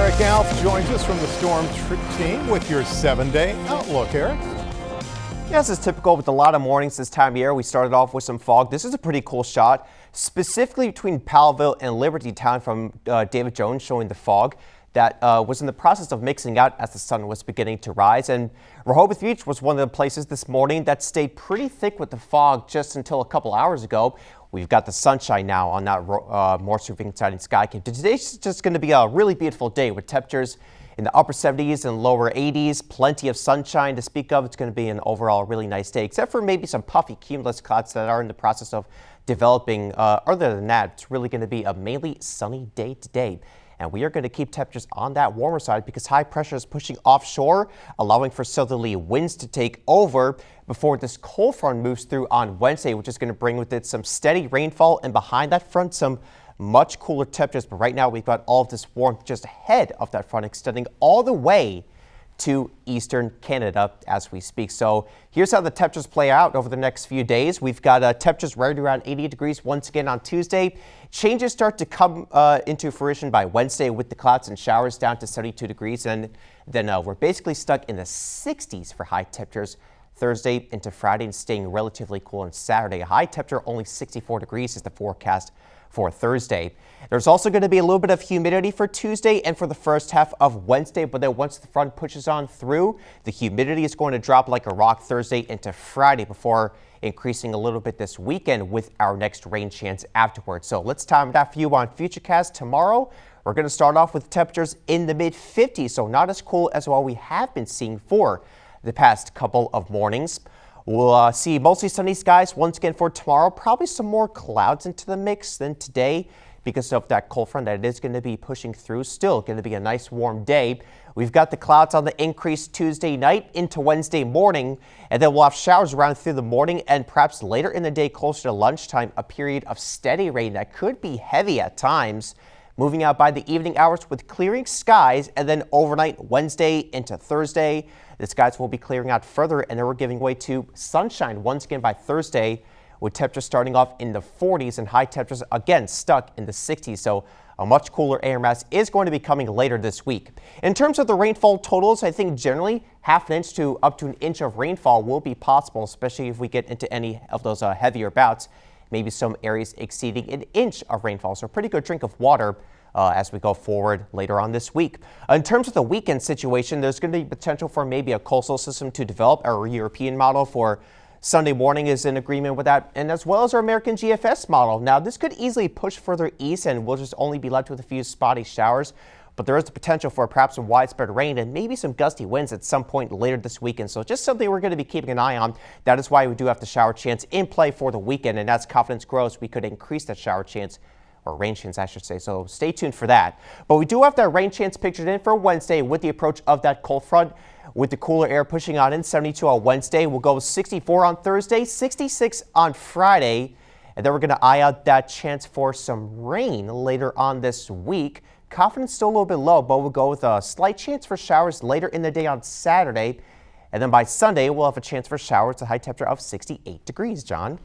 Eric Alf joins us from the Storm team with your 7-day outlook. Eric? Yes, it's typical with a lot of mornings this time of year. We started off with some fog. This is a pretty cool shot, specifically between Powellville and Liberty Town from David Jones, showing the fog that was in the process of mixing out as the sun was beginning to rise. And Rehoboth Beach was one of the places this morning that stayed pretty thick with the fog just until a couple hours ago. We've got the sunshine now on that Morse Roofing Siding Sky Cam. Today's just going to be a really beautiful day with temperatures in the upper 70s and lower 80s. Plenty of sunshine to speak of. It's going to be an overall really nice day, except for maybe some puffy cumulus clouds that are in the process of developing. Other than that, it's really going to be a mainly sunny day today. And we are going to keep temperatures on that warmer side because high pressure is pushing offshore, allowing for southerly winds to take over before this cold front moves through on Wednesday, which is going to bring with it some steady rainfall, and behind that front some much cooler temperatures. But right now we've got all of this warmth just ahead of that front, extending all the way to eastern Canada as we speak. So here's how the temperatures play out over the next few days. We've got temperatures right around 80 degrees once again on Tuesday. Changes start to come into fruition by Wednesday with the clouds and showers down to 72 degrees. And then we're basically stuck in the 60s for high temperatures Thursday into Friday, and staying relatively cool on Saturday. A high temperature only 64 degrees is the forecast for Thursday. There's also going to be a little bit of humidity for Tuesday and for the first half of Wednesday, but then once the front pushes on through, the humidity is going to drop like a rock Thursday into Friday before increasing a little bit this weekend with our next rain chance afterwards. So let's time that for you on Futurecast tomorrow. We're going to start off with temperatures in the mid 50s, so not as cool as what we have been seeing for the past couple of mornings. We'll see mostly sunny skies once again for tomorrow. Probably some more clouds into the mix than today because of that cold front that is going to be pushing through. Still going to be a nice warm day. We've got the clouds on the increase Tuesday night into Wednesday morning, and then we'll have showers around through the morning and perhaps later in the day closer to lunchtime, a period of steady rain that could be heavy at times, moving out by the evening hours with clearing skies, and then overnight Wednesday into Thursday. The skies will be clearing out further, and then we're giving way to sunshine once again by Thursday, with temperatures starting off in the 40s and high temperatures again stuck in the 60s. So a much cooler air mass is going to be coming later this week. In terms of the rainfall totals, I think generally half an inch to up to an inch of rainfall will be possible, especially if we get into any of those heavier bouts. Maybe some areas exceeding an inch of rainfall. So a pretty good drink of water as we go forward later on this week. In terms of the weekend situation, there's going to be potential for maybe a coastal system to develop. Our European model for Sunday morning is in agreement with that, and as well as our American GFS model. Now, this could easily push further east, and we'll just only be left with a few spotty showers, but there is the potential for perhaps some widespread rain and maybe some gusty winds at some point later this weekend. So just something we're going to be keeping an eye on. That is why we do have the shower chance in play for the weekend, and as confidence grows, we could increase that shower chance, or rain chance, I should say. So stay tuned for that. But we do have that rain chance pictured in for Wednesday with the approach of that cold front. With the cooler air pushing on in, 72 on Wednesday. We'll go 64 on Thursday, 66 on Friday. And then we're going to eye out that chance for some rain later on this week. Confidence still a little bit low, but we'll go with a slight chance for showers later in the day on Saturday. And then by Sunday, we'll have a chance for showers, a high temperature of 68 degrees, John.